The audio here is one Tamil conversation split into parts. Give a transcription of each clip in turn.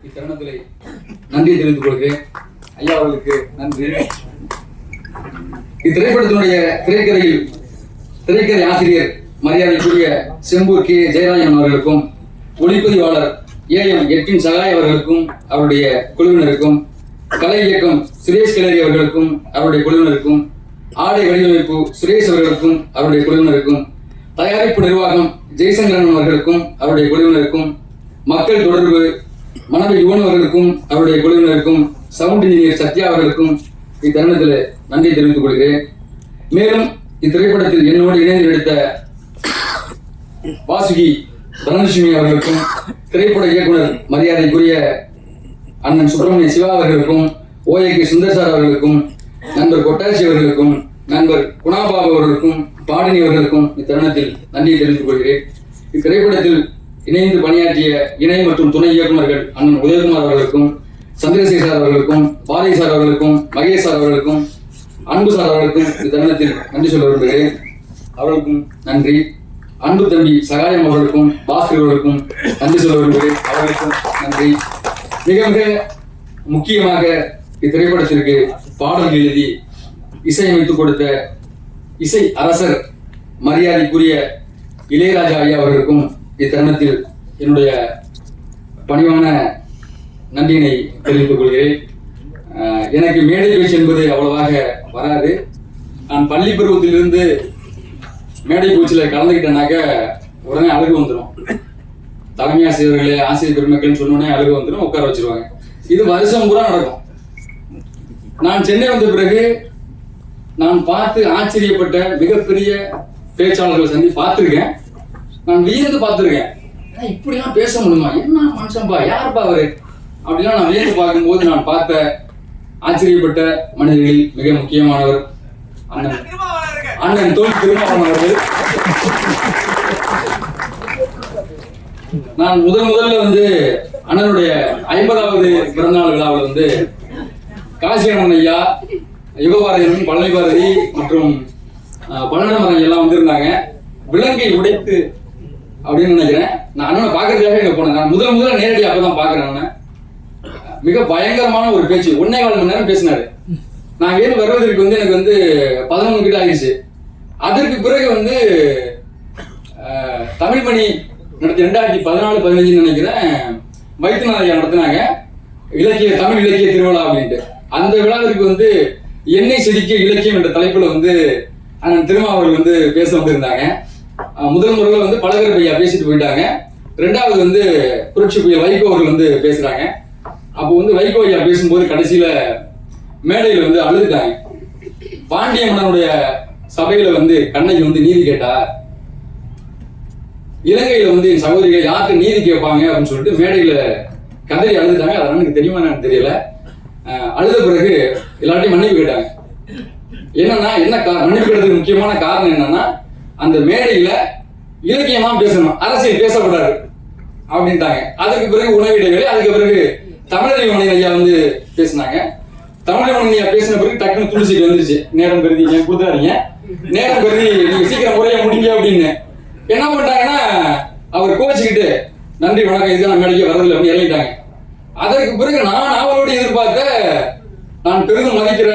இத்தருணத்திலே நன்றி தெரிவித்துக் கொள்கிறேன். ஐயா அவர்களுக்கு நன்றி. இத்திரைப்படத்தினுடைய திரைக்கதை ஆசிரியர் மரியாதைக்குரிய செம்பூர் கே ஜெயராஜன் அவர்களுக்கும், ஒளிப்பதிவாளர் ஏஎம் எட்வின் சகாய் அவர்களுக்கும் அவருடைய குழுவினருக்கும், கலை இயக்கம் சுரேஷ் கிளரி அவர்களுக்கும் அவருடைய குழுவினருக்கும், ஆடை வடிவமைப்பு சுரேஷ் அவர்களுக்கும் அவருடைய குழுவினருக்கும், தயாரிப்பு நிர்வாகம் ஜெய்சங்கரன் அவர்களுக்கும் அவருடைய குழுவினருக்கும், மக்கள் தொடர்பு மனதை யுவன் அவர்களுக்கும் அவருடைய குழுவினருக்கும், சவுண்ட் இன்ஜினியர் சத்யா அவர்களுக்கும் இத்தருணத்தில் நன்றி தெரிவித்துக் கொள்கிறேன். மேலும் இத்திரைப்படத்தில் என்னோடு இணைந்து நடித்த வாசுகி தனலட்சுமி அவர்களுக்கும், திரைப்பட இயக்குனர் மரியாதைக்குரிய அண்ணன் சுப்பிரமணிய சிவா அவர்களுக்கும், ஓஏகே சுந்தர் சார் அவர்களுக்கும், நண்பர் கொட்டாச்சி அவர்களுக்கும், நண்பர் குணாபாபு அவர்களுக்கும், பாடினி அவர்களுக்கும் இத்தருணத்தில் நன்றியை தெரிவித்துக் கொள்கிறேன். இத்திரைப்படத்தில் இணைந்து பணியாற்றிய இணை மற்றும் துணை இயக்குநர்கள் அண்ணன் உதயகுமார் அவர்களுக்கும், சந்திரசேகர் அவர்களுக்கும், பாரதி சார் அவர்களுக்கும், மகேஷ் சார் அவர்களுக்கும், அன்பு சார் அவர்களுக்கும் இத்தருணத்தில் நன்றி சொல்ல விரும்புகிறேன். அவர்களுக்கும் நன்றி. அன்பு தம்பி சகாயம் அவர்களுக்கும், பாஸ்கர் அவர்களுக்கும் நன்றி சொல்ல விரும்புகிறேன். அவர்களுக்கும் நன்றி. மிக மிக முக்கியமாக இத்திரைப்படத்திற்கு பாடல் எழுதி இசையமைத்துக் கொடுத்த இசை அரசர் மரியாதைக்குரிய இளையராஜா ஐயா அவர்களுக்கும் இத்தருணத்தில் என்னுடைய பணிவான நன்றியினை தெரிவித்துக் கொள்கிறேன். எனக்கு மேடை பேச்சு என்பது அவ்வளவாக வராது. நான் பள்ளி பருவத்திலிருந்து மேடை பேச்சில் கலந்துக்கிட்டேனாக்க உடனே அழுகு வந்துடும். தலைமை ஆசிரியர்களே, ஆசிரியர் பெருமக்கள் சொன்னோடனே அழுகு வந்துடும், உட்கார வச்சிருவாங்க. இது வருஷம் பூரா நடக்கும். நான் சென்னை வந்த பிறகு நான் பார்த்து ஆச்சரியப்பட்ட மிகப்பெரிய பேச்சாளர்களை பார்த்துருக்கேன். நான் வியந்து பார்த்துருக்கேன். இப்படிலாம் பேச முடியுமா? என்ன மனுஷன்பா, யாருப்பா அவரு அப்படிலாம் நான் வியந்து பார்க்கும்போது நான் பார்த்த ஆச்சரியப்பட்ட மனிதர்களில் மிக முக்கியமானவர் அண்ணன் தோல் திருமாவளவன் அவர்கள். நான் முதல்ல அண்ணனுடைய 50வது பிறந்தநாள் விழாவில் காசி அண்ணன் ஐயா, யுகபாரதியன், பழனி பாரதி மற்றும் பழனமரன் எல்லாம் வந்திருந்தாங்க. விலங்கை உடைத்து அப்படின்னு நினைக்கிறேன். நான் அண்ணனை பார்க்கறதுக்காக இங்க போனேன். நான் முதல்ல நேரடி அப்பதான் பாக்குறேன். அண்ணன் மிக பயங்கரமான ஒரு பேச்சு, 1.25 மணி நேரம் பேசினாரு. நான் ஏன் வருவதற்கு எனக்கு 11 கிட்ட ஆகிடுச்சு. அதற்கு பிறகு தமிழ்மணி நடத்தி 2014-15 நினைக்கிறேன் வைத்தியநாதையா நடத்தினாங்க தமிழ் இலக்கிய திருவிழா அப்படின்ட்டு. அந்த விழாவிற்கு எண்ணெய் செடிக்க இலக்கியம் என்ற தலைப்புல அண்ணன் திருமாவர்கள் பேச வந்திருந்தாங்க. முதல் முறையில பழகர் பையா பேசிட்டு போயிட்டாங்க. ரெண்டாவது புரட்சி புயல் வைகோ அவர்கள் பேசுறாங்க. அப்போ வைகோ ஐயா பேசும்போது கடைசியில மேடையில அழுதுட்டாங்க. பாண்டிய மன்னனுடைய சபையில கண்ணகி நீதி கேட்டா, இலங்கையில என் சகோதரிகள் யாருக்கு நீதி கேட்பாங்க அப்படின்னு சொல்லிட்டு மேடையில கதறி அழுதுட்டாங்க. அது எனக்கு தெரியுமா எனக்கு தெரியல. அழுத பிறகு எல்லார்ட்டையும் மன்னிப்பு கேட்டாங்க. என்னன்னா மன்னிப்பு கேட்டதுக்கு முக்கியமான காரணம் என்னன்னா, அந்த மேடையில இலக்கியமா பேசணும், அரசியல் பேசக்கூடாது அப்படின்ட்டாங்க. அதுக்கு பிறகு உணவு இடைவேளை. அதுக்கு பிறகு தமிழறிவன் ஐயா பேசினாங்க. தமிழறிவன் ஐயா பேசின பிறகு டக்குன்னு துளசிட்டு வந்துருச்சு. நேரம் கருதி ஏன் கொடுத்தாருங்க, நேரம் கருதி நீங்க சீக்கிரம் முறையா முடிங்க அப்படின்னு. என்ன பண்ணிட்டாங்கன்னா, அவர் கோச்சிக்கிட்டு நன்றி வணக்கம், இதுதான் நான் மேடைக்கு வரதில்லை அப்படின்னு இறங்கிட்டாங்க. அதற்கு பிறகு நான் அவரோடு எதிர்பார்த்த, நான் பெரிதும் மதிக்கிற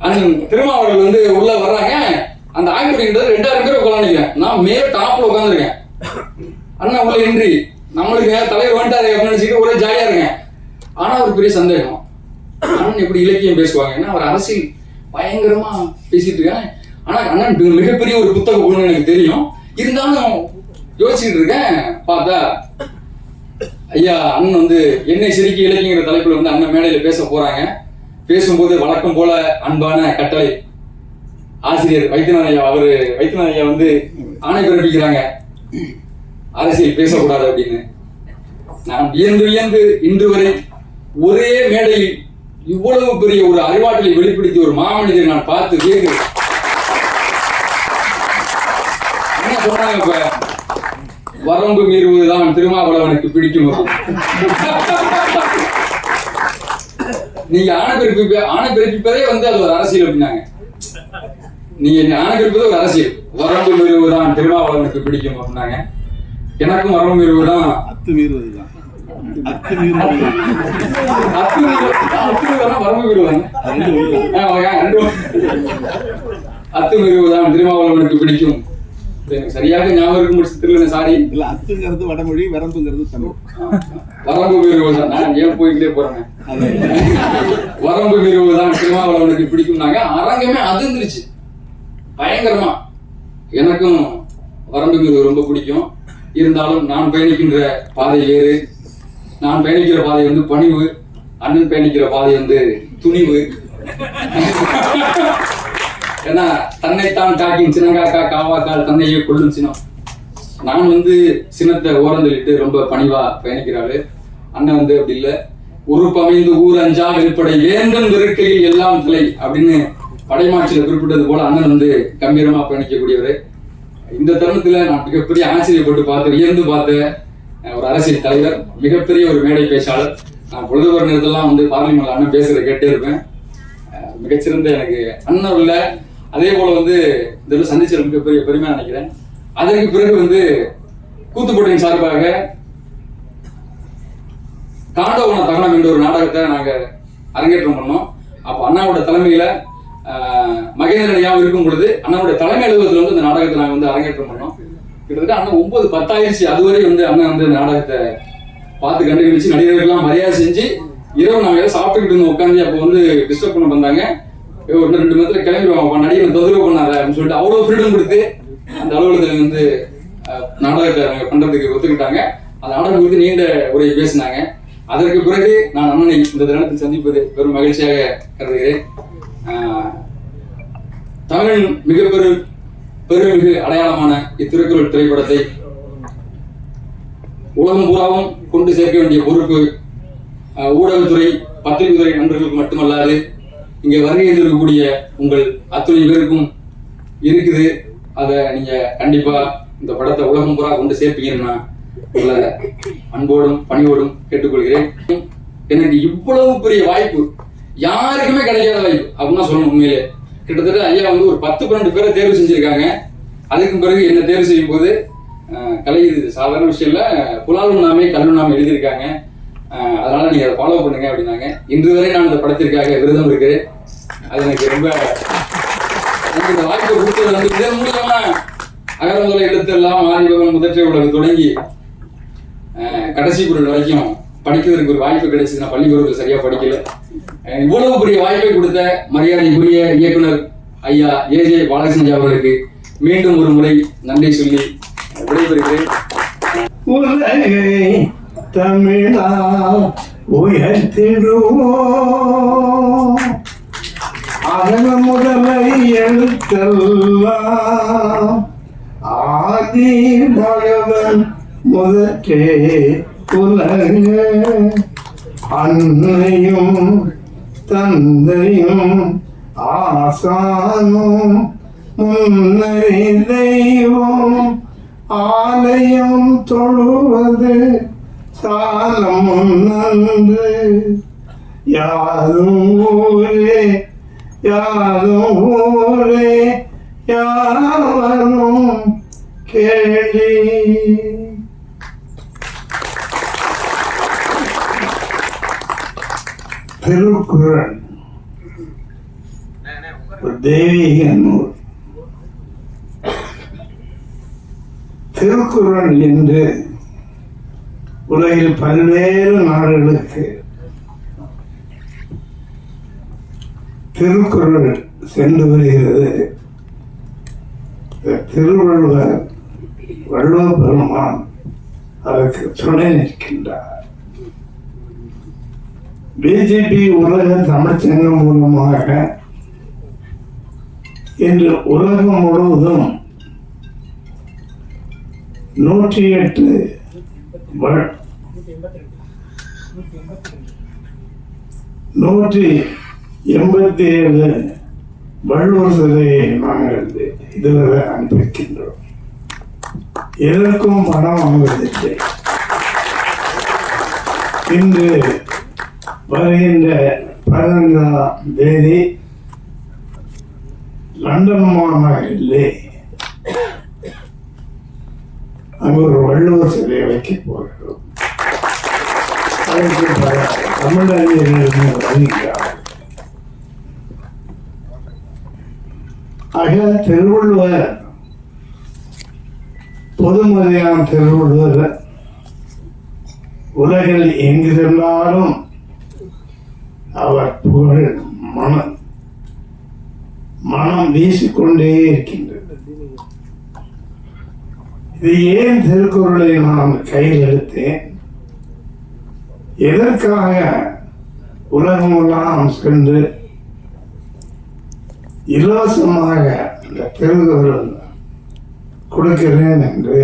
அண்ணன் திருமாவர்கள் உள்ள வர்றாங்க. அந்த ஆங்கிலன்றது 2000 பேர் உட்காந்துருக்கேன். நான் மேல டாப்ல உட்காந்துருக்கேன். அண்ணா உள்ள இன்றி நம்மளுக்கு தலைவர் வந்துட்டாரு அப்படின்னு நினைச்சுட்டு ஒரே ஜாலியா இருக்கேன். ஆனா ஒரு பெரிய சந்தேகம், அண்ணன் எப்படி இலக்கியம் பேசுவாங்க? ஏன்னா அவர் அரசியல் பயங்கரமா பேசிட்டு இருக்காங்க. ஆனா அண்ணன் மிகப்பெரிய ஒரு புத்தக குழு எனக்கு தெரியும். இருந்தாலும் யோசிச்சுட்டு இருக்கேன். பார்த்தா ஐயா அண்ணன் எண்ணெய் செடிக்க இலக்கியங்கிற தலைப்புல அண்ணன் மேடையில பேச போறாங்க. பேசும்போது வழக்கம் போல அன்பான கட்டளை ஆசிரியர் வைத்தியநாதையா ஆணை பிறப்பிக்கிறாங்க, அரசியல் பேசக்கூடாது அப்படின்னு. நான் வியந்து இன்று வரை ஒரே மேடையில் இவ்வளவு பெரிய ஒரு அறிவாற்றலை வெளிப்படுத்தி ஒரு மாமனிதரை நான் பார்த்து வியக்கிறேன். என்ன சொன்னாங்க? இப்ப வரம்பு மீறுவதுதான் திருமாவளவனுக்கு பிடிக்கும். நீங்க ஆணை பிறப்பிப்பதே அது ஒரு அரசியல் அப்படின்னாங்க. நீங்க ஆணை பிறப்பது ஒரு அரசியல், வரம்பு மீறுவதுதான் திருமாவளவனுக்கு பிடிக்கும் அப்படின்னாங்க. எனக்கும் வரம்பு மீறுவதுதான் அத்துமீறுவதுதான் திருமாவளவனுக்கு பிடிக்கும். சரியாக ஞாபகம் இருக்கும் பட்சத்தில் சாரி இல்ல, அத்துங்கிறது வடமொழி, வரம்புங்கிறது தமிழ். வரம்பு மீறுவதுதான். நான் ஏன் போய்கிட்டே போறேன். வரம்பு மீறுவதுதான் திருமாவளவனுக்கு பிடிக்கும்னாங்க. அரங்கமே அதிர்ந்துருச்சு பயங்கரமா. எனக்கும் வரம்பு மீறுவது ரொம்ப பிடிக்கும். இருந்தாலும் நான் பயணிக்கின்ற பாதை வேறு. நான் பயணிக்கிற பாதை வந்து பணிவு, அண்ணன் பயணிக்கிற பாதை வந்து துணிவு. ஏன்னா தன்னைத்தான் காக்கின் சின்னங்காக்கா காவாக்கால் தன்னையே கொள்ளும் சினம். நான் வந்து சின்னத்தை ஓரந்தள்ளிட்டு ரொம்ப பணிவா பயணிக்கிறாள். அண்ணன் வந்து அப்படி இல்லை. உறுப்பமைந்து ஊர் அஞ்சா வெளிப்படை வேந்தன் வெறுக்கையில் எல்லாம் தலை அப்படின்னு படைமாட்சியில குறிப்பிட்டது போல அண்ணன் வந்து கம்பீரமா பயணிக்கக்கூடியவர். இந்த தருணத்துல நான் மிகப்பெரிய ஆச்சரியப்பட்டு பார்த்து வியந்து பார்த்த ஒரு அரசியல் தலைவர், மிகப்பெரிய ஒரு மேடை பேச்சாளர். நான் பொழுதுபோற நேரத்தெல்லாம் வந்து பார்லிமெண்ட்ல அண்ணன் பேசுறத கேட்டே இருப்பேன். மிகச்சிறந்த எனக்கு அண்ணன் இல்லை. அதே போல வந்து இதெல்லாம் சந்திச்ச மிகப்பெரிய பெருமையா நினைக்கிறேன். அதற்கு பிறகு வந்து கூத்துப்பட்டியின் சார்பாக காண்டவன தகனம் என்ற ஒரு நாடகத்தை நாங்க அரங்கேற்றம் பண்ணோம். அப்போ அண்ணாவோட தலைமையில மகேந்திரன் ஐயாவும் இருக்கும் பொழுது அண்ணாவுடைய தலைமை அலுவலகத்துல வந்து இந்த நாடகத்தை நாங்கள் வந்து அரங்கேற்றம் பண்ணோம். கிட்டத்தட்ட அண்ணன் 9-10 ஆயிடுச்சு. அதுவரை வந்து அண்ணன் வந்து இந்த நாடகத்தை பார்த்து கண்டுபிடிச்சு நடிகர்கள்லாம் மரியாதை செஞ்சு இரவு நாங்கள் ஏதோ சாப்பிட்டுக்கிட்டு இருந்தோம் உட்காந்து. அப்போ வந்து டிஸ்டர்ப் பண்ண வந்தாங்க. ஒரு 2 மணி நேரத்தில் கிளம்பிடுவாங்க, நடிகர் தொந்தரவு பண்ணாத அப்படின்னு சொல்லிட்டு அவ்வளோ ஃப்ரீடம் கொடுத்து அந்த அலுவலகத்தில் வந்து நாடகத்தை நாங்கள் பண்றதுக்கு ஒத்துக்கிட்டாங்க. அந்த நாடகம் குறித்து நீண்ட உரை பேசினாங்க. அதற்கு பிறகு நான் அண்ணனை இந்த தினத்தில் சந்திப்பது பெரும் மகிழ்ச்சியாக கருதுகிறேன். தமிழின் பெருமிகு அடையாளமான இத்திருக்குறள் திரைப்படத்தை உலகம் பூராவும் கொண்டு சேர்க்க வேண்டிய பொறுப்பு ஊடகத்துறை, பத்திரிகைத்துறை நண்பர்களுக்கு மட்டுமல்லாது இங்கே வருகை இருக்கக்கூடிய உங்கள் அத்துணை பேருக்கும் இருக்குது. அதை நீங்க கண்டிப்பா இந்த படத்தை உலகம் பூரா கொண்டு சேர்ப்பீங்கன்னா உங்களை அன்போடும் பணியோடும் கேட்டுக்கொள்கிறேன். எனக்கு இவ்வளவு பெரிய வாய்ப்பு யாருக்குமே கிடைக்காத வாய்ப்பு அப்படின்னு சொல்லணும். உண்மையிலே கிட்டத்தட்ட ஐயா வந்து ஒரு 10-12 பேரை தேர்வு செஞ்சிருக்காங்க. அதுக்கு பிறகு என்ன தேர்வு செய்யும் போது கலை இது சாதாரண விஷயம் இல்லை, புலாலுண்ணாமை கல்லுண்ணாமை எழுதியிருக்காங்க. அதனால நீங்க அதை ஃபாலோ பண்ணுங்க அப்படின்னாங்க. இன்று வரை நான் இந்த படத்திற்காக விரதம் இருக்கிறேன். அது எனக்கு ரொம்ப இந்த வாய்ப்பை கொடுத்தது வந்து இதன் மூலமா அகரமுதலை எழுத்தெல்லாம் ஆதிபகவன் முதற்றை உலகம் தொடங்கி கடைசி பொருள் வரைக்கும் படிக்கிறதுக்கு ஒரு வாய்ப்பு கிடைச்சது. நான் பள்ளிக்கூடத்தில் சரியா படிக்கல. இவ்வளவு பெரிய வாய்ப்பை கொடுத்த மரியாதைக்குரிய இயக்குனர் ஐயா ஏஜே பாலகிருஷ்ணன் அவர்களுக்கு மீண்டும் ஒரு முறை நன்றி சொல்லி விடைபெறுகிறேன். உலகை தமிழா உயர்த்திடுவோம், அகல முதலை எழுத்தெல்லாம் ஆதி பகவன் முதற்றே உலக அன்னையும் தந்தையும் ஆசானும் முன்னை தெய்வம் ஆலயம் தொழுவது சாலம் நன்று யாரும் ஊரே யாரும் ஊரே யாவரும் கேளி. திருக்குறள் ஒரு தெய்வீக நூல். திருக்குறள் என்று உலகில் பல்வேறு நாடுகளுக்கு திருக்குறள் சென்று வருகிறது. திருவள்ளுவர் வள்ளுவ பெருமான் அதற்கு துணை நிற்கின்றார். பிஜேபி உலக தமிழ்ச்சங்கம் மூலமாக இன்று உலகம் முழுவதும் 108 187 வள்ளுவர் சிலையை நாங்கள் இதுவரை அனுப்பிக்கின்றோம். எதற்கும் பணம் வாங்குவதில்லை. இன்று வருகின்ற 15ஆம் தேதி லண்டன் மாநகரிலே அங்கு ஒரு வள்ளுவர் சிலையை வைக்க போகிறோம். அதற்கு பல தமிழறிஞர்கள் வருகிறார். ஆக திருவள்ளுவர், பொதுமதியான திருவள்ளுவர் உலகில் எங்கு சென்றாலும் அவர் புகழ் மனம் வீசிக்கொண்டே இருக்கின்றது. இது ஏன் திருக்குறளை நான் கையில் எடுத்தேன், எதற்காக உலகமெல்லாம் சென்று இலவசமாக இந்த திருக்குறள் கொடுக்கிறேன் என்று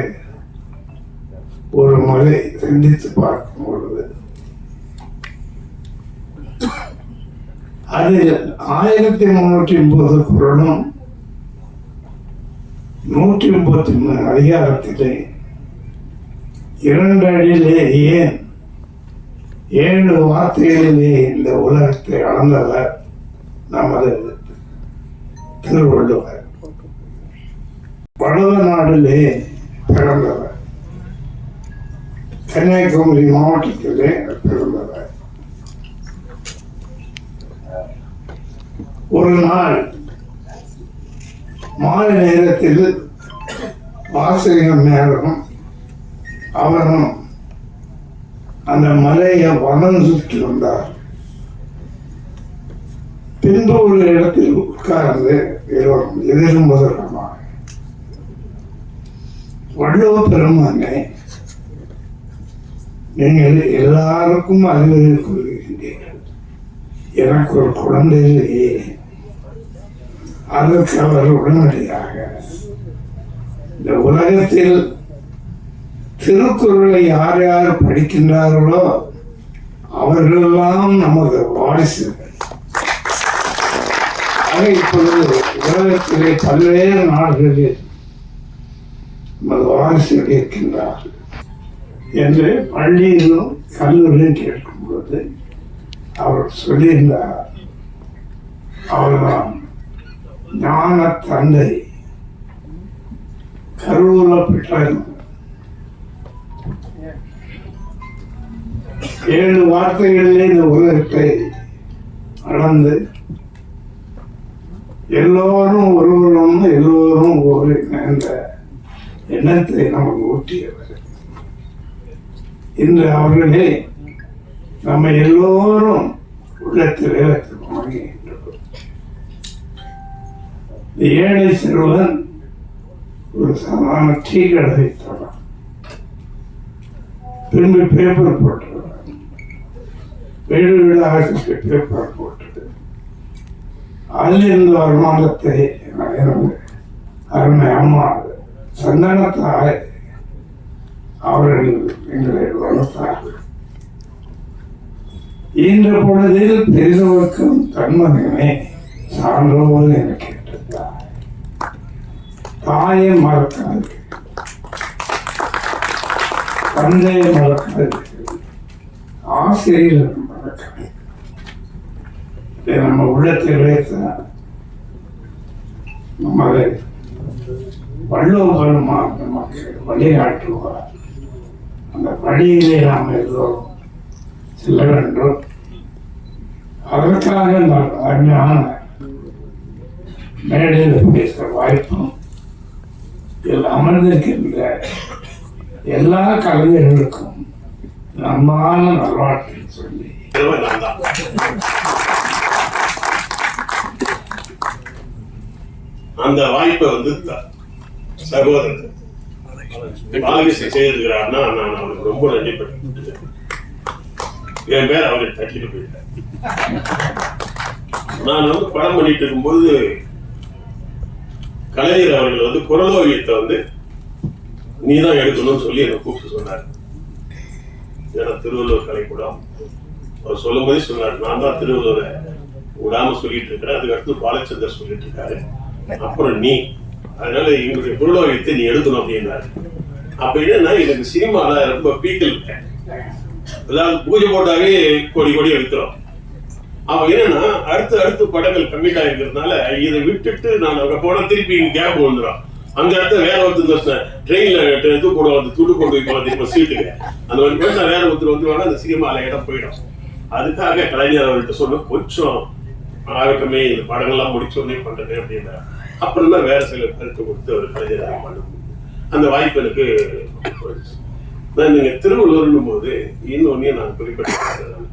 ஒரு முறை சிந்தித்து பார்க்கும் பொழுது அதில் 1330 குறளும் 133 அதிகாரத்திலே 2 அடியிலே ஏன் 7 வார்த்தைகளிலே இந்த உலகத்தை அளந்தவர் நமது திருவள்ளுவர். வடவ நாட்டிலே பிறந்தவர், கன்னியாகுமரி மாவட்டத்திலே பிறந்தவர். ஒரு நாள் மாலை நேரத்தில் வாசகம் நேரம் அவரும் அந்த மலையை வனம் சுற்றி வந்தார். பின்பு ஒரு இடத்தில் உட்கார்ந்து எதிரும் முதலமாக வள்ளுவ பெருமானே, நீங்கள் எல்லாருக்கும் அறிவுரை கூறுகின்றீர்கள், எனக்கு ஒரு குழந்தை இல்லையே. அதற்கு அவர் உடனடியாக இந்த உலகத்தில் திருக்குறளை யார் யார் படிக்கின்றார்களோ அவர்களெல்லாம் நமது வாரிசுகள். ஆக இப்பொழுது உலகத்திலே பல்வேறு நாடுகளில் நமது வாரிசுகள் இருக்கின்றார்கள் என்று பள்ளியிலும் கல்லூரியும் கேட்கும்போது அவர் சொல்லியிருந்தார், அவர்தான் ஞான தந்தை கருவூல பெற்றார். 7 வார்த்தைகளிலே இந்த உலகத்தை அளந்து எல்லோரும் ஒருவரும் எல்லோரும் ஒரு என்ற எண்ணத்தை நமக்கு ஊட்டியவர். இன்று அவர்களே நம்ம எல்லோரும் உள்ளத்திலே வாங்குகின்றோம். ஏழை சிறுவன் ஒரு சாதாரண டீ கடை வைத்தவன், பின்பு பேப்பர் போட்டுருவான், வீடு வீடாக பேப்பர் போட்டு அதில் இருந்த வருமானத்தை அருமை அம்மா சந்தனத்தாய் அவர்கள் எங்களை வளர்த்தார்கள். இந்த பொழுதில் பெரிதவர்க்கும் தன்மகனே சான்றோடு என கேட்டிருந்தார். தாயை மறக்காது, தந்தையை மறக்காது, ஆசிரியர் மறக்காது. இதை நம்ம உள்ளத்தில் வைத்தால் நமது வள்ளுவ பெருமான் நமக்கு வழிகாட்டுவார். அந்த வழியிலே நாம் எல்லோரும் செல்ல வேண்டும். அதற்காக அருமையான மேடையில் பேசுகிற வாய்ப்பும் அமர்ந்திருக்கின்ற எல்லா கலைஞர்களுக்கும் நம்மான நல்வாழ்த்தை சொல்லி அந்த வாய்ப்பை சகோதரர் பாலிசி செய்திருக்கிறார்னா நான் அவருக்கு ரொம்ப நன்றிப்பட்டு என் பேர் அவரை தட்டிட்டு போயிட்டேன். நான் படம் பண்ணிட்டு இருக்கும்போது கலைஞர் அவர்கள் குரலோவியத்தை நீதான் எடுக்கணும்னு சொல்லி என்னை கூப்பிட்டு சொன்னார். ஏன்னா திருவள்ளுவர் கலைக்கூடம் அவர் சொல்லும் போதே சொன்னார், நான் தான் திருவள்ளுவரை விடாம சொல்லிட்டு இருக்கிறேன், அதுக்கு அடுத்து பாலச்சந்தர் சொல்லிட்டு இருக்காரு, அப்புறம் நீ, அதனால எங்களுடைய குரலோவியத்தை நீ எடுக்கணும் அப்படின்னாரு. அப்ப என்னன்னா எனக்கு சினிமால ரொம்ப பீக்கல் இருக்கேன், அதாவது பூஜை போட்டாவே கோடி கோடி எடுக்கிறோம். அப்ப என்னன்னா அடுத்து படங்கள் கம்மிட் ஆகிருக்கிறதுனால இதை விட்டுட்டு நான் அங்க போனா திருப்பி கேப் வந்துடும். அந்த இடத்துல வேற ஒருத்தர் ட்ரெயின்ல எடுத்து கூட வந்து துட்டு கொண்டு போய் சீட்டுக்கு அந்த மாதிரி போய் வேற ஒருத்தர் வந்துருவாங்க, அந்த சினிமால இடம் போயிடும். அதுக்காக கலைஞர் அவர்கிட்ட சொன்ன கொஞ்சம் ஆகட்டமே இந்த படங்கள்லாம் முடிச்சோடனே பண்றது அப்படின்னா அப்புறம் தான் வேற சில கருத்து கொடுத்து அவர் கலைஞர் பண்ண அந்த வாய்ப்பு எனக்கு போயிடுச்சு. நீங்க திருவள்ளுவர்னும் போது இன்னொன்னே நான் குறிப்பிட்டிருக்கேன்.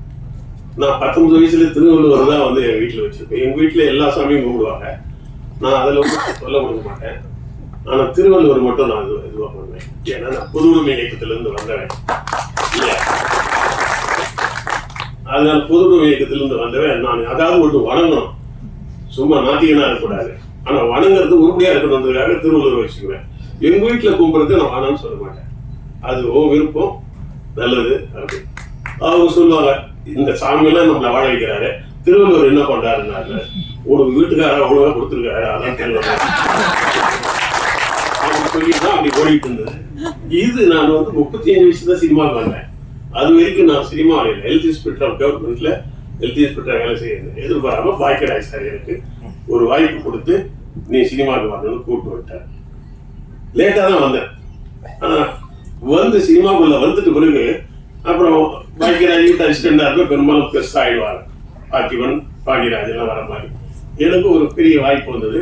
நான் 19 வயசுல திருவள்ளுவர் தான் வந்து என் வீட்டுல வச்சிருப்பேன். எங்க வீட்டுல எல்லா சாமியும் கும்பிடுவாங்க, நான் அதுல வந்து சொல்ல கொடுக்க மாட்டேன். ஆனா திருவள்ளுவர் மட்டும் நான் இதுவா பண்ணுவேன். ஏன்னா நான் பொது உடைமை இயக்கத்துல இருந்து வந்தவன் இல்லையா, அதனால பொது உடைமை இயக்கத்துல இருந்து வந்தவன் நான். அதாவது ஒன்று வணங்கணும், சும்மா நாத்திகனா இருக்கக்கூடாது, ஆனா வணங்குறது உருப்படியா இருக்கணுன்றதுக்காக திருவள்ளுவர் வச்சுக்குவேன். எங்க வீட்டுல கும்பிடுறது நான் வேணாம்னு சொல்ல மாட்டேன், அது ஓ விருப்பம், நல்லது அப்படி. அவங்க சொல்லுவாங்க இந்த சாமியெல்லாம் நம்மளை வாழ வைக்கிறாரு, திருவள்ளுவர் என்ன பண்றாருன்னாரு, உனக்கு வீட்டுக்கார அவ்வளவா கொடுத்துருக்காரு, அதான் திருவள்ளுவர் சொல்லிதான் அப்படி ஓடிட்டு இருந்தது. இது நான் வந்து 35 வயசு தான் சினிமா பண்ணேன். அது வரைக்கும் நான் சினிமா ஹெல்த் இன்ஸ்பெக்டர் கவர்மெண்ட்ல ஹெல்த் இன்ஸ்பெக்டர் வேலை செய்யறது எதிர்பாராம பாக்கியராஜ் சார் எனக்கு ஒரு வாய்ப்பு கொடுத்து நீ சினிமாவுக்கு வரணும்னு கூப்பிட்டு விட்டார். லேட்டா தான் வந்தேன், ஆனா வந்து சினிமாக்குள்ள வந்துட்டு பிறகு அப்புறம் பாக்கியராஜ் அசிஸ்டண்டா இருக்க பெரும்பாலும் பெருசா ஆயிடுவாங்க, பார்த்திபன் பாண்டியராஜ் எல்லாம் வர மாதிரி. எனக்கு ஒரு பெரிய வாய்ப்பு வந்தது.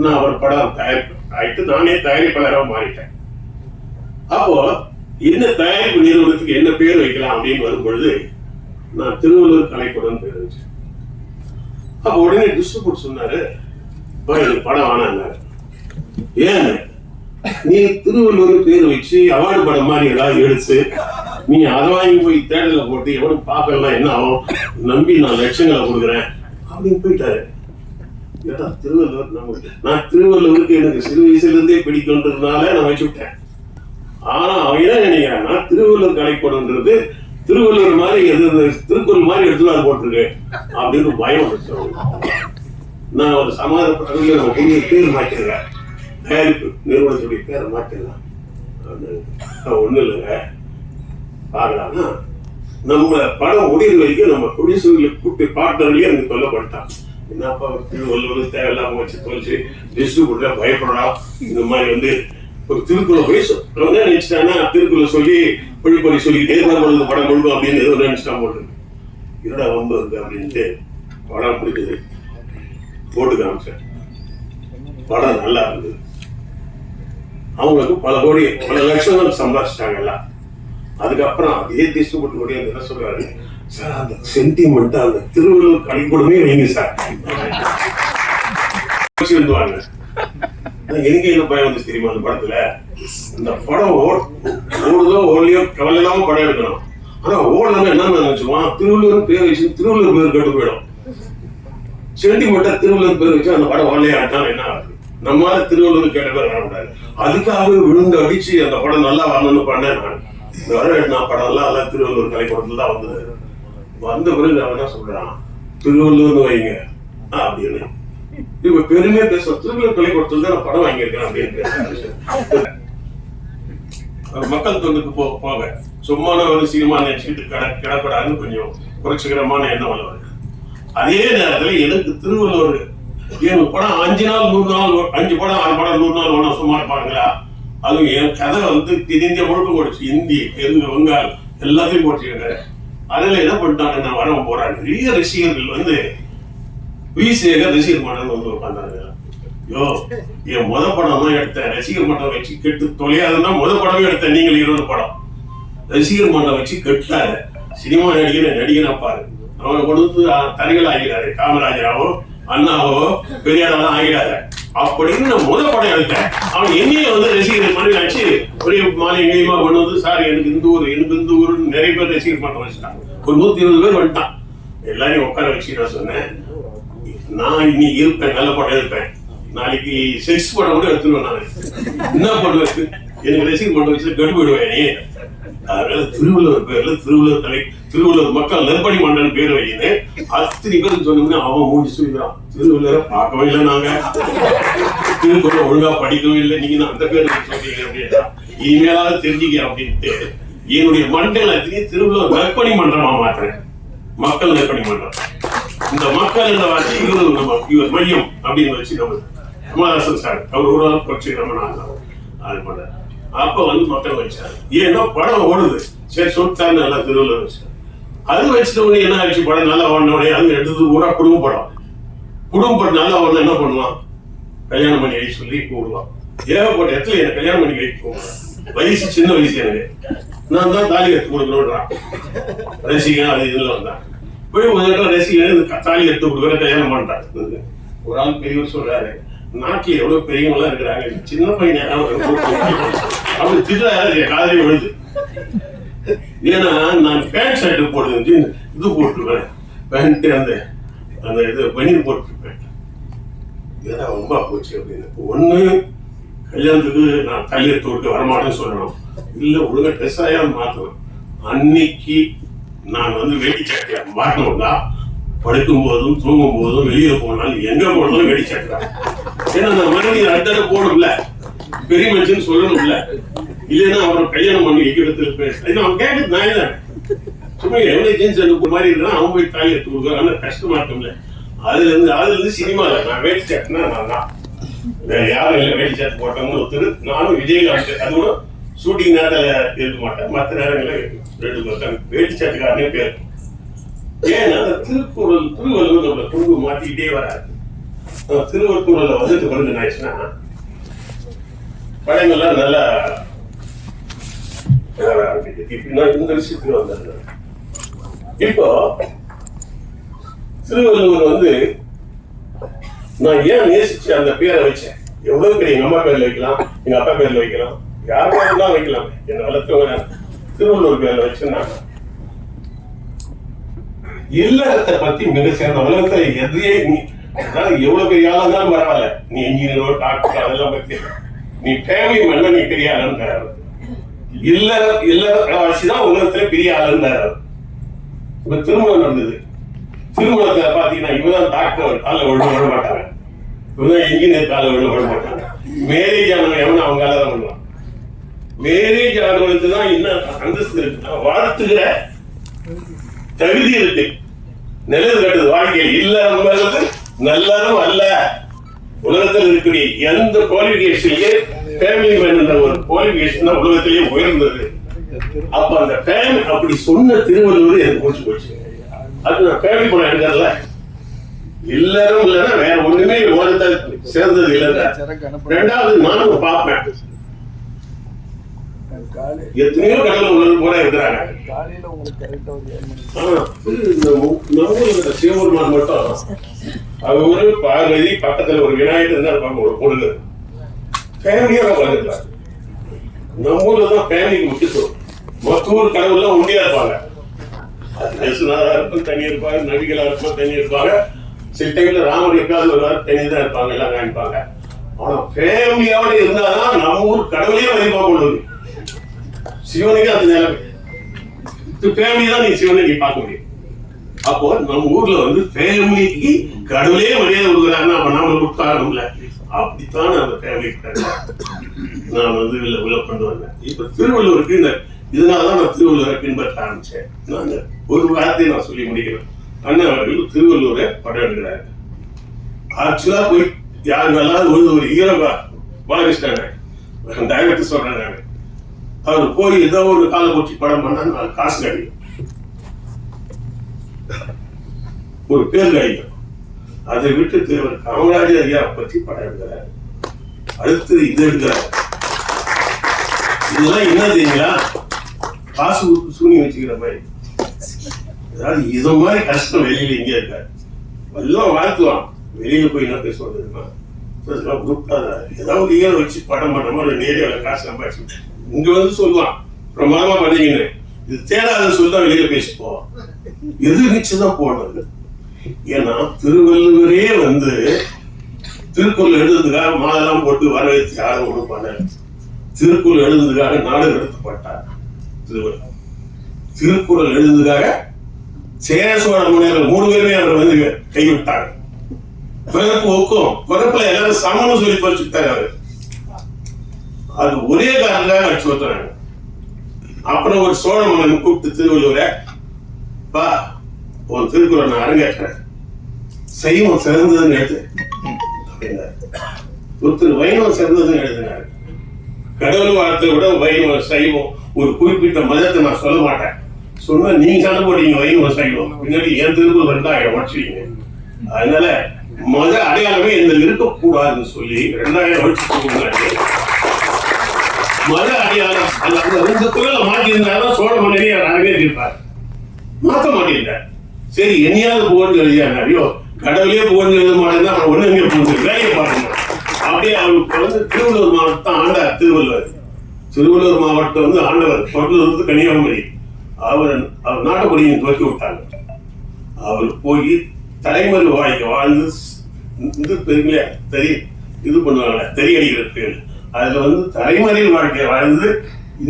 நான் அவர் படம் தயாரிப்பு ஆயிட்டு நானே தயாரிப்பாளராக மாறிட்டேன். அப்போ என்ன தயாரிப்பு நிறுவனத்துக்கு என்ன பேர் வைக்கலாம் அப்படின்னு வரும்பொழுது நான் திருவள்ளுவர் கலைக்கூடம் பேர் வச்சேன். அப்போ உடனே டிஸ்ட்ரிபியூட் சொன்னாரு, எனக்கு படம் வேணான்னாரு. ஏன் நீ திருவள்ளுவர் பேர் வச்சு அவார்டு படம் மாதிரி ஏதாவது எடுத்து நீ அதை வாங்கி போய் தேட்டர்ல போட்டு எவனும் பார்க்கலாம் என்ன ஆகும், நம்பி நான் லட்சங்களை கொடுக்குறேன் அப்படின்னு போயிட்டாரு. ஏன்னா திருவள்ளுவர் நான் திருவள்ளுவருக்கு எனக்கு சிறு வயசுல இருந்தே பிடிக்கும்ன்றதுனால நான் வச்சு விட்டேன். ஆனா அவன் என்ன நினைக்கிறான்னா திருவள்ளுவர் கலைக்கூடம்ன்றது திருவள்ளுவர் மாதிரி திருக்குறள் மாதிரி எடுத்துலாம் போட்டிருக்கு அப்படின்னு பயம் வந்துச்சு. நான் ஒரு சமாதான நம்ம புதிய பேர் மாற்றிடுறேன், தயாரிப்பு நிறுவனத்துடைய பேரை மாற்றிடலாம். ஒண்ணு இல்லைங்க, பார்க்கலாம்னா நம்ம படம் முடிவு வரைக்கும் நம்ம ப்ரொடியூசர்களை கூப்பிட்டு பார்ட்னர்லயே எனக்கு சொல்லப்பட்டான். என்னப்பா திருவள்ளுவர் தேவையில்லாம வச்சு தொலைச்சு டிஸ்ட்ரிபியூட்டர் பயப்படா, இந்த மாதிரி வந்து ஒரு திருக்குறளை போய் நினைச்சிட்டாங்கன்னா திருக்குறளை சொல்லி பொழிப்பொழி சொல்லிக்கிட்டே படம் முழுக்கும் அப்படின்னு ஏதோ நினைச்சிட்டா போட்டு என்னடா ரொம்ப இருக்கு அப்படின்ட்டு படம் பிடிச்சது போட்டு காமிச்சேன். படம் நல்லா இருந்தது, அவங்களுக்கு பல கோடி பல லட்சங்கள் சம்பாதிச்சிட்டாங்க எல்லாம். அதுக்கப்புறம் அதே டிஸ்ட்ரிபியூட்டருடைய என்ன சொல்றாரு, சார் அந்த சென்டிமெண்ட் அந்த திருவள்ளுவர் கலைக்கூடமே வைங்க சார். எனக்கு என்ன பயம் வந்து தெரியுமா, அந்த படத்துல இந்த படம் ஓடுதோ ஓடலையோ கவலை இல்லாம படம் எடுக்கணும். ஆனா ஓடலாம் என்ன நினைச்சுவான், திருவள்ளுவர் பேர் வச்சு திருவள்ளுவர் பேர் கெட்டு போயிடும். சென்டிமெண்டா திருவள்ளுவர் பேர் வச்சு அந்த படம் ஓடலையே ஆட்டாலும் என்ன ஆகுது, நம்மளால திருவள்ளுவர் கேட்ட பேர் வரக்கூடாது. அதுக்காகவே விழுந்து அடிச்சு அந்த படம் நல்லா வரணும்னு பண்ணேன். நான் படம் எல்லாம் திருவள்ளுவர் கலைக்கூடத்துல தான் வந்தது. வந்த பிறகு அவன் என்ன சொல்றான், திருவள்ளுவர் வைங்க அப்படின்னு. இப்ப பெருமையா பேச திருவள்ளுவர் கலைக்கூடத்துல தான் நான் படம் வாங்கியிருக்கேன் அப்படின்னு மக்கள் தொண்டுக்கு போக சும்மா ஒரு சினிமா நினைச்சிட்டு கிடப்படாதுன்னு கொஞ்சம் புரட்சிகரமான எண்ணம் உள்ளவர். அதே நேரத்துல எனக்கு திருவள்ளுவர் எனக்கு படம் 5 நாள் 100 நாள் 5 படம் 6 படம் 100 நாள் ஒன்றும் சும்மா இருப்பாங்களா. அதுவும் என் கதை வந்து இந்திய முழுக்க போடுச்சு, இந்தி தெலுங்கு வங்காள் எல்லாத்தையும் போட்டுருக்காங்க. அதுல என்ன பண்ணிட்டாங்க, நான் வர போறேன் நிறைய ரசிகர்கள் வந்து விசேகர் ரசிகர் மன்றம் வந்து உட்காந்தாங்க. யோ என் முத படம் தான் எடுத்தேன், ரசிகர் மன்றம் வச்சு கெட்டு தொலையாதுன்னா முத படமே எடுத்தேன், நீங்கள் 20 படம் ரசிகர் மன்றம் வச்சு கெட்டாரு. சினிமா நடிகனா பாரு, அவனை கொடுத்து தனிகள் ஆகிறாரு, காமராஜராவோ அண்ணாவோ பெரியாரெல்லாம் ஆகிறாரு அப்படின்னு நான் முத படம் எடுத்தேன். அவன் என்னையே வந்து ரசிகர் பண்ணி வச்சு ஒரே மாலை எங்கேயுமா கொண்டு வந்து, சார் எனக்கு இந்த ஊர் நிறைய பேர் ரசிகர் மன்றம் வச்சுட்டான். ஒரு 120 பேர் வந்துட்டான். எல்லாரையும் உட்கார வச்சு நான் சொன்னேன், நான் இன்னைக்கு இருப்பேன், நல்ல படம் எடுப்பேன், நாளைக்கு செக்ஸ் படம் கூட எடுத்துருவேன். நான் என்ன பண்ணுவேன், எனக்கு ரசிகர் மன்றம் வச்சு கெட்டு போயிடுவேன் நீ. அதனால திருவள்ளுவர் பேர்ல திருவள்ளுவர் மக்கள் நெருப்படி மன்றன் பேர் வைக்கின்னு அத்தனை பேர் சொன்னோம்னா அவன் மூடி சொல்லிக்கிறான், திருவள்ளுவரை பார்க்கவே இல்லை, நாங்க திருக்குறள் ஒழுங்கா படிக்கவும் இல்லை, நீங்க அந்த பேர் சொல்றீங்க அப்படின்னா இனிமேலாவது தெரிஞ்சுக்க அப்படின்ட்டு என்னுடைய மண்டல திருவள்ளுவர் நெற்பணி மன்றமா மாற்றேன். மக்கள் நெற்பணி மன்றம். இந்த மக்கள் என்ற வார்த்தை இவர் மையம் அப்படின்னு வச்சு நம்ம கமலஹாசன் சார் அவர் ஒரு ஆள் பட்சி ரொம்ப நாள் அது பண்ணார். அப்ப வந்து மக்கள் வச்சாரு. ஏன்னா படம் ஓடுது, சரி சொல்லிட்டாரு நல்லா திருவள்ளுவர் வச்சார். அது வச்சுட்டு உடனே என்ன ஆயிடுச்சு, படம் நல்லா ஓடனோடனே அது எடுத்தது பூரா குடும்ப படம். குடும்ப படம் நல்லா ஓடணும் என்ன பண்ணுவான், கல்யாணம் பண்ணி வைக்க சொல்லி கூடுவான். ஏகப்பட்ட இடத்துல எனக்கு கல்யாணம் பண்ணி வைக்க போவேன். வயசு சின்ன வயசு எனக்கு, நான் தான் தாலி எடுத்து கொடுக்கணும்ன்றான். ரசிகன் அது இதுல வந்தான். போய் ஒரு இடத்துல ரசிகன் தாலி எடுத்து கொடுக்குற கல்யாணம் பண்றாங்க. ஒரு ஆள் பெரியவர் சொல்றாரு, நாட்டுல எவ்வளவு பெரியவங்களா இருக்கிறாங்க, சின்ன பையன் அப்படி திட்டுறாரு. காதலே விழுது. ஏன்னா நான் பேண்ட் ஷர்ட் போடுறது இது போட்டுருவேன், பேண்ட் அந்த அந்த இது பனியன் போட்டுருப்பேன். ஏன்னா ரொம்ப போச்சு அப்படின்னு. ஒண்ணு கல்யாணத்துக்கு நான் தள்ளி எடுத்து கொடுக்க வரமாட்டேன்னு சொல்லணும், இல்ல ஒழுங்கா ட்ரெஸ் ஆயா மாத்தணும். அன்னைக்கு நான் வந்து வேட்டி சட்டையா மாட்டணும்னா படுக்கும் போதும் தூங்கும் போதும் வெளியில போனாலும் எங்க போனாலும் வேட்டி சட்டை. ஏன்னா அந்த மனைவி அடுத்த போடும்ல, பெரிய மனுஷன் சொல்லணும்ல, இல்லைன்னா அவரை கல்யாணம் பண்ணி வைக்கிறதுல பேச அவன் கேட்கறது நான் தான் சும்மா எவ்வளவு ஜீன்ஸ் எடுக்க மாதிரி இருந்தா அவன் போய் தாலி எடுத்து கொடுக்குறாங்க, கஷ்டமா இருக்கும்ல. அதுல இருந்து சினிமால நான் வேட்டி சட்டைனா நான் தான், வேற யாரும் இல்லை வேட்டி சட்டை போட்டவங்க ஒருத்தர். நானும் விஜயகாந்த் அது கூட ஷூட்டிங் நேரத்துல இருக்க மாட்டேன், மற்ற நேரங்கள ரெண்டு மாட்டேன் வேட்டி சட்டைக்காரனே பேர். ஏன்னா அந்த திருவள்ளுவர் நம்மள துண்டு மாத்திக்கிட்டே வராது. திருவள்ளுவர்ல வந்துட்டு பிறகு என்ன ஆயிடுச்சுன்னா படங்கள்லாம் நல்லா இந்த விஷயத்துக்கு வந்திருந்தேன். இப்போ திருவள்ளுவர் வந்து நான் ஏன் நேசிச்சு அந்த பேரை வச்சேன், எவ்வளவு பேர் எங்க அம்மா பேர்ல வைக்கலாம், எங்க அப்பா பேர்ல வைக்கலாம், யார் பேர்லாம் வைக்கலாம், என்ன வளர்த்தவங்க திருவள்ளுவர் பேர்ல வச்சுன்னா இல்லறத்தை பத்தி மிக சேர்ந்த உலகத்துல எதையே நீ எவ்வளவு பெரிய ஆளா இருந்தாலும் பரவாயில்ல, நீ இன்ஜினியரோ டாக்டர் அதெல்லாம் பத்தி நீ ஃபேமிலி மேல நீ பெரிய ஆளுன்றாரு. இல்லற வச்சுதான் உலகத்துல பெரிய ஆளுன்றாரு. இப்ப திருமணம் நடந்தது, திருமணத்தை பாத்தீங்கன்னா இவதான் டாக்டர் கால விழ மாட்டாங்க, இவதான் இன்ஜினியர் கால விழ மாட்டாங்க. மேரேஜ் ஆனவன் எவனும் அவங்க தான் பண்ணுவான். மேரேஜ் ஆனவனுக்கு தான் என்ன அந்தஸ்து இருக்குன்னா வாழ்த்துக்கிற தகுதி இருக்கு, நல்லது கட்டுது வாழ்க்கையில். இல்ல நல்லதும் அல்ல. உலகத்தில் இருக்கக்கூடிய எந்த குவாலிபிகேஷன்லயே ஃபேமிலி மேன் என்ற ஒரு குவாலிபிகேஷன் தான் உலகத்திலேயே உயர்ந்தது. அப்ப அந்த ஃபேமிலி அப்படி சொன்ன திருவள்ளுவர் எனக்கு முடிச்சு போச்சு. அது நான் ஃபேமிலி படம் எடுக்கிறதுல எல்லாரும் இல்லைன்னா வேற ஒண்ணுமே உலகத்தை சேர்ந்தது இல்லைங்க. ரெண்டாவது நானும் பார்ப்பேன், எத்தனையோ கடவுள் உலகம் கூட இருக்கிறாங்க. சிவபெருமான் மட்டும் அவரு பார்வதி பக்கத்துல ஒரு விநாயகர் இருந்தா இருப்பாங்க, ஒரு பொண்ணு ஃபேமிலியா வளர்ந்துருக்காங்க. நம்ம ஊர்ல தான் ஃபேமிலிக்கு முக்கியத்துவம். மொத்த ஊர் கடவுள்லாம் உண்டியா இருப்பாங்க, நெசுநாதா இருக்கும் தனி இருப்பாங்க, நபிகளா இருக்கும் தனி இருப்பாங்க, சில டைம்ல ராமர் எக்காவது ஒரு வாரம் தனிதான் இருப்பாங்க, எல்லாம் காணிப்பாங்க. ஆனா ஃபேமிலியோட இருந்தாதான் நம்ம ஊர் கடவுளையே மதிப்பா கொள்வது. சிவனுக்கு அந்த நிலைமை ஃபேமிலி தான் நீ சிவனை நீ பார்க்க முடியும். அப்போ நம்ம ஊர்ல வந்து ஃபேமிலிக்கு கடவுளே மரியாதை கொடுக்குறாங்கன்னா அப்ப நாம கொடுத்தாரும்ல. அப்படித்தான் அந்த ஃபேமிலி நான் வந்து உள்ள கொண்டு வந்தேன். இப்ப திருவள்ளுவருக்கு இதனாலதான் நான் திருவள்ளுவரை பின்பற்ற ஆரம்பிச்சேன். நான் ஒரு வார்த்தையை நான் சொல்லி முடிக்கிறேன். அண்ணா அவர்கள் திருவள்ளுவரை படம் எடுக்கிறாரு. ஆக்சுவலா போய் யார் நல்லாவது ஒரு ஹீரோவா பாலகிருஷ்ணன் டைரக்டர் சொல்றேன் நான், அவர் போய் ஏதோ ஒரு காலப்போட்டி படம் பண்ணா நான் காசு கிடைக்கும், ஒரு பேர் கிடைக்கும். அதை விட்டு காமராஜர் ஐயா பற்றி படம் எடுக்கிறார், அடுத்தது இது எடுக்கிறார். இதெல்லாம் என்ன தெரியுங்களா, காசு சூனி வச்சுக்கிற மாதிரி. அதாவது இது மாதிரி கஷ்டம் வெளியில இங்கே இருக்காரு. எல்லாம் வாழ்த்துவான், வெளியில போய் என்ன பேசுவாங்க ஏதாவது ஈர வச்சு படம் பண்ற மாதிரி நேரில் காசு சம்பாதிச்சு இங்க வந்து சொல்லுவான் பிரமாதமா பண்ணீங்கன்னு. இது தேடாத சொல்லிதான் வெளியில பேசி போவான். எது நிச்சயதான் போடுறது. ஏன்னா திருவள்ளுவரே வந்து திருக்குறள் எழுதுறதுக்காக மாலெல்லாம் போட்டு வரவேற்று யாரும் ஒன்றும் பண்ண. திருக்குறள் எழுதுறதுக்காக நாடு நடத்தப்பட்டார் திருவள்ளுவர். திருக்குறள் எழுதுறதுக்காக சேர சோழ மன்னர்கள் 3 பேருமே அவர் வந்து கைவிட்டாங்க. பிறப்பு ஒக்கும் பிறப்புல எல்லாரும் சமம்னு சொல்லி பறிச்சுட்டாரு அவரு. அது ஒரே காரணம் அடிச்சு வைத்தாங்க. அப்புறம் ஒரு சோழ மன்னன் கூப்பிட்டு திருவள்ளுவரை பா உன் திருக்குறள் நான் அரங்கேற்றேன், செய்வோம் சிறந்ததுன்னு எடுத்து அப்படின்னாரு. ஒருத்தர் வைணவம் சிறந்ததுன்னு எழுதினாரு. கடவுள் வார்த்தை விட வைணவ சைவம் ஒரு குறிப்பிட்ட மதத்தை நான் சொல்ல மாட்டேன். சொன்னா நீங்க சண்டை போட்டீங்க வைணவ சைவம், பின்னாடி என் திருக்குறள் வந்தா உடச்சுவீங்க. அதனால மத அடையாளமே இதில் இருக்கக்கூடாதுன்னு சொல்லி 2000 வருஷத்துக்கு முன்னாடி மத அடையாளம் அந்த 2 குரலை மாற்றிருந்தாலும் சோழ மன்னரே நிறைவேற்றிருப்பார். மாற்ற மாட்டேன். சரி என்னையாவது புகழ்ந்து எழுதியாரியோ கடவுளே புகழ்ந்து எழுத மாட்டேன்னா அவர் ஒண்ணு எங்கே புகழ்ந்து வேலையை பாருங்க. அப்படியே அவருக்கு வந்து திருவள்ளூர் மாவட்டம் ஆண்டார் திருவள்ளுவர். திருவள்ளூர் மாவட்டம் வந்து ஆண்டவர், பொருளூர் கன்னியாகுமரி. அவர் நாட்டுப்படியும் துவக்கி விட்டாங்க. அவர் போய் தலைமறை வாழ்ந்து இது பெருமையா இது பண்ணுவாங்க தெரியடிக்கிறதுக்கு. அதுல வந்து தலைமறை வாழ்க்கை வாழ்ந்து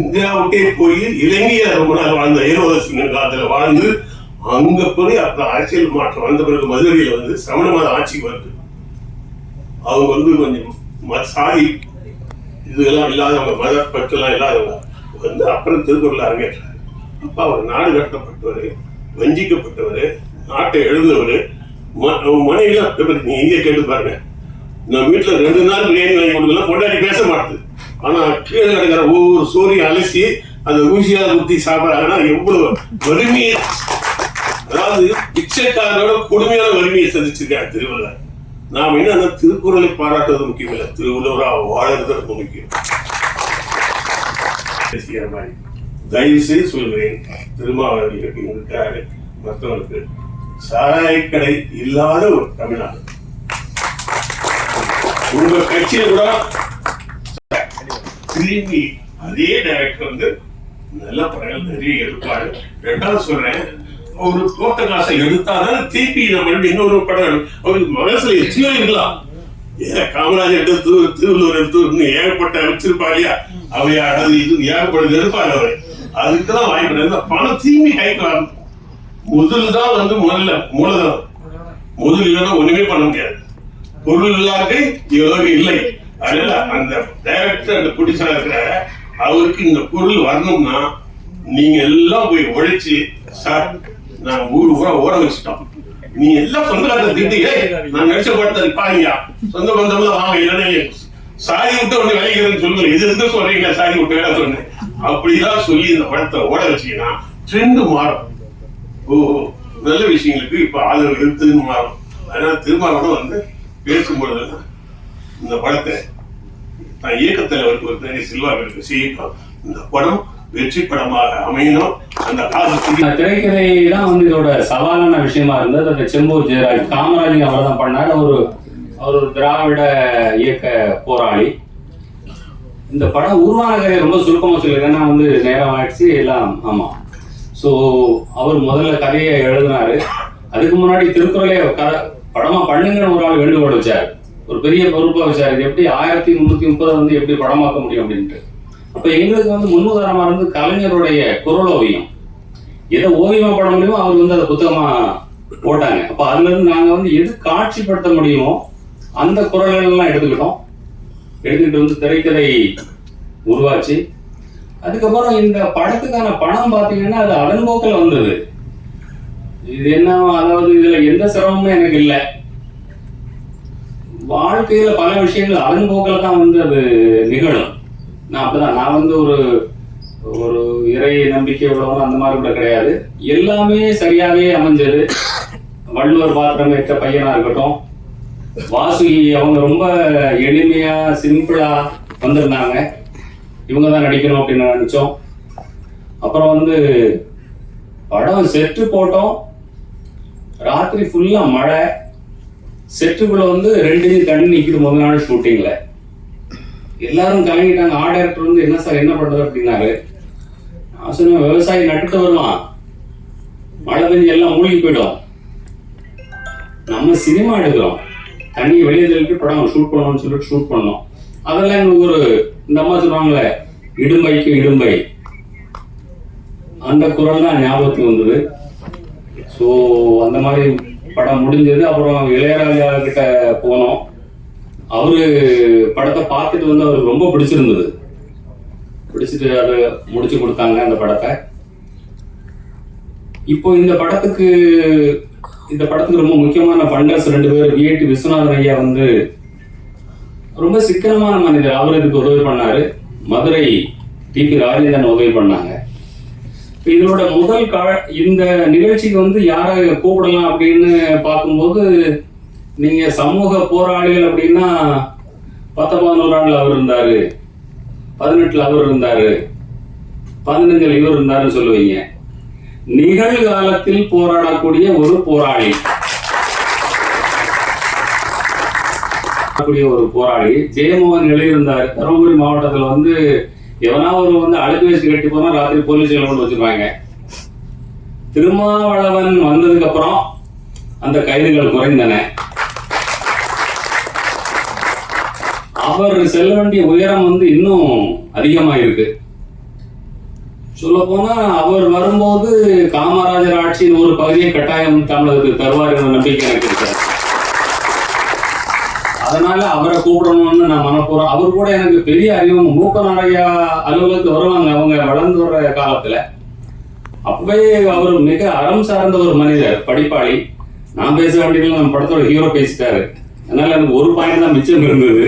இந்தியாவுக்கே போய் இலங்கையில ரொம்ப நாள் வாழ்ந்த ஏரோதசிங்கன் காலத்துல வாழ்ந்து அங்க போய் அப்புறம் அரசியல் மாற்றம் வந்த பிறகு மதுரையில வந்து சமண மத ஆட்சிக்கு வருது. அவங்க வந்து கொஞ்சம் சாதி இதெல்லாம் இல்லாதவங்க, மத பற்றெல்லாம் இல்லாதவங்க வந்து அப்புறம் திருக்குறள் அரங்கேற்றாரு. அப்ப அவர் நாடு கடத்தப்பட்டவர், வஞ்சிக்கப்பட்டவர், நாட்டை எழுந்தவர், மனைவிலாம் நீங்க இங்கே கேட்டு பாருங்க. நான் வீட்டுல 2 நாள் பிரியாணி வாங்கி கொடுக்கலாம், கொண்டாடி பேச மாட்டேது. ஆனா கீழே நடக்கிற ஒவ்வொரு சோறையும் அலசி அந்த ஊசியால குத்தி சாப்பிட்றாங்கன்னா எவ்வளவு வறுமையை, அதாவது பிச்சைக்காரனோட கொடுமையான வறுமையை சந்திச்சிருக்காரு திருவள்ளுவர். நாம என்ன அந்த திருக்குறளை பாராட்டுறது முக்கியம் இல்லை, திருவள்ளுவரா வாழறது ரொம்ப முக்கியம். தயவு செய்து சொல்கிறேன், திருமாவளவர்களுக்கு இருக்காரு மற்றவர்களுக்கு சாராயக்கடை இல்லாத ஒரு தமிழ்நாடு. உங்க கட்சியில கூட திரும்பி அதே டைரக்டர் வந்து நல்ல படங்கள் நிறைய எடுப்பாரு. 2வது சொல்றேன், ஒரு தோட்ட காசை எடுத்தாதான் திருப்பி நம்ம இன்னொரு படம் அவருக்கு மனசுல எச்சரிக்கையா இருக்கலாம். காமராஜர் எடுத்து திருவள்ளுவர் எடுத்து ஏகப்பட்ட வச்சிருப்பா இல்லையா, அவையா அது இது ஏகப்பட்டது எடுப்பாரு அவரு. அதுக்குதான் வாய்ப்பு. பணம் திரும்பி கைக்கு வரணும். முதல் தான் வந்து மூலதனம். முதல் இல்லைன்னா ஒண்ணுமே பண்ண முடியாது. பொருள் இல்லாத இல்லை. அதனால அந்த டைரக்டர் அந்த குடிசா இருக்கிற அவருக்கு இந்த பொருள் வரணும்னா நீங்க எல்லாம் போய் உழைச்சு, சார் நான் ஊரா ஓட வச்சுட்டோம், நீ எல்லாம் சொந்தக்காரத்தை திட்டியே நான் நடிச்ச படத்தை பாருங்க, சொந்த பந்தம்லாம் வாங்க, இல்லைன்னா சாதி விட்டு ஒண்ணு விளைக்கிறேன்னு சொல்லுங்க, இது இருந்து சொல்றீங்க சாதி விட்டு வேலை சொன்னேன் அப்படிதான் சொல்லி இந்த படத்தை ஓட வச்சீங்கன்னா ட்ரெண்ட் மாறும். ஓ நல்ல விஷயங்களுக்கு இப்ப ஆதரவு இருக்குன்னு மாறும். அதனால திருமாவளவன் வந்து பேசும்பொழுது இந்த படத்தை நான் இயக்கத்தில் ஒரு பெரிய செல்வாக்கு செய்யணும், இந்த படம் வெற்றி படமாக அமையணும். அந்த காலத்துக்கு திரைக்கதை தான் வந்து இதோட சவாலான விஷயமா இருந்தது. அந்த செம்பூர் ஜெயராஜ் காமராஜ் அவர் தான் பண்ணார். அவர் ஒரு திராவிட இயக்க போராளி. இந்த படம் உருவான கதை ரொம்ப சுருக்கமாக சொல்லியிருக்கேன், ஏன்னா வந்து நேரம் ஆயிடுச்சு எல்லாம். ஆமா, ஸோ அவர் முதல்ல கதையை எழுதினாரு. அதுக்கு முன்னாடி திருக்குறளை படமா பண்ணுங்கன்னு ஒரு ஆள் வேண்டுகோள் வச்சார், ஒரு பெரிய பொறுப்பா வச்சார். இது எப்படி 1330 வந்து எப்படி படமாக்க முடியும் அப்படின்ட்டு. அப்ப எங்களுக்கு வந்து முன்னுதாரணமா இருந்து கலைஞருடைய குரல் ஓவியம், எதை ஓவியமா பட முடியுமோ அவர் வந்து அதை புத்தகமா போட்டாங்க. அப்ப அதுல இருந்து நாங்க வந்து எது காட்சிப்படுத்த முடியுமோ அந்த குரல்கள் எல்லாம் எடுத்துக்கிட்டு வந்து திரைக்கதை உருவாச்சு. அதுக்கப்புறம் இந்த படத்துக்கான பணம் பாத்தீங்கன்னா அது அதன் போக்கில் வந்தது. இது என்ன, அதாவது இதுல எந்த சிரமமும் எனக்கு இல்லை. வாழ்க்கையில பல விஷயங்கள் அதன் போக்கில் தான் வந்து அது நிகழும். நான் வந்து ஒரு இறை நம்பிக்கை உள்ளவங்க அந்த மாதிரி கூட கிடையாது. எல்லாமே சரியாவே அமைஞ்சது. வள்ளுவர் பாத்திரம் ஏற்ற பையனா இருக்கட்டும், வாசுகி அவங்க ரொம்ப எளிமையா சிம்பிளா வந்திருந்தாங்க, இவங்க தான் நடிக்கணும் அப்படின்னு நினைச்சோம். அப்புறம் வந்து படம் செட்டு போட்டோம், ராத்திரி ஃபுல்லா மழை, செட்டுக்குள்ள வந்து 2 தண்ணி நிக்குது முதல் நாள் ஷூட்டிங்ல. எல்லாரும் கலங்கிட்டாங்க. ஆர்ட் டைரக்டர் வந்து என்ன சார் என்ன பண்றது அப்படின்னாரு. நான் சொன்னேன், விவசாயி நட்டுட்டு வருவான், மழை பெஞ்சு எல்லாம் மூழ்கி போயிடும், நம்ம சினிமா எடுக்கிறோம், தண்ணியை வெளியே தள்ளிட்டு படம் ஷூட் பண்ணணும்னு சொல்லிட்டு ஷூட் பண்ணோம். அதெல்லாம் எங்களுக்கு இந்த அம்மா சொல்லுவாங்களே இடும்பைக்கு இடும்பை, அந்த குரல் தான் ஞாபகத்துக்கு வந்தது. ஸோ அந்த மாதிரி படம் முடிஞ்சது. அப்புறம் இளையராஜா கிட்ட போனோம். அவரு படத்தை பார்த்துட்டு வந்து அவருக்கு ரொம்ப பிடிச்சிருந்தது. பிடிச்சிட்டு அதை முடிச்சு கொடுத்தாங்க அந்த படத்தை. இப்போ இந்த படத்துக்கு ரொம்ப முக்கியமான ஃபண்டர்ஸ் 2 பேர். விஐடி விஸ்வநாதன் ஐயா வந்து ரொம்ப சிக்கனமான மனிதர். அவர் இதுக்கு உதவி பண்ணாரு. மதுரை டிபி ராஜேந்திரன் உதவி பண்ணாங்க. இதோட முதல் இந்த நிகழ்ச்சிக்கு வந்து யாரை கூப்பிடலாம் அப்படின்னு பார்க்கும்போது, நீங்க சமூக போராளிகள் அப்படின்னா 10-11 அவர் இருந்தாரு, 18 அவர் இருந்தாரு, 15 இவர் இருந்தாருன்னு சொல்லுவீங்க. நிகழ்காலத்தில் போராடக்கூடிய ஒரு போராளி, ஜெயமோகன் எழுதியிருந்தார். தருமபுரி மாவட்டத்துல வந்து எவனாவது வந்து அழுக்கு வச்சு கட்டி போனா ராத்திரி போலீஸ் கொண்டு வச்சிருவாங்க. திருமாவளவன் வந்ததுக்கு அப்புறம் அந்த கைதுகள் குறைந்தன. அவர் செல்ல வேண்டிய உயரம் வந்து இன்னும் அதிகமா இருக்கு. சொல்ல போனா அவர் வரும்போது காமராஜர் ஆட்சியின் ஒரு பகுதியை கட்டாயம் தமிழகத்துக்கு தருவார் என்ற நம்பிக்கை எனக்கு இருக்கிறது. அதனால அவரை கூப்பிடணும்னு நான் மனப்பூர்வம். அவர் கூட எனக்கு பெரிய அறிமுகம். மூக்கநாரையா அலுவலகத்துக்கு வருவாங்க அவங்க வளர்ந்து வர்ற காலத்துல. அப்பவே அவர் மிக அறம் சார்ந்த ஒரு மனிதர், படிப்பாளி. நான் பேச வேண்டியது நம்ம படத்தோட ஹீரோ பேசிட்டாரு. அதனால எனக்கு ஒரு பாயிண்ட் தான் மிச்சம் இருந்தது.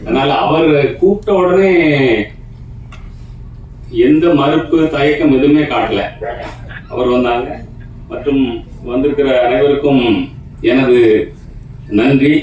அதனால அவர் கூப்பிட்ட உடனே எந்த மறுப்பு தயக்கம் எதுவுமே காட்டல. அவர் வந்தாங்க. மற்றும் வந்திருக்கிற அனைவருக்கும் எனது நன்றி.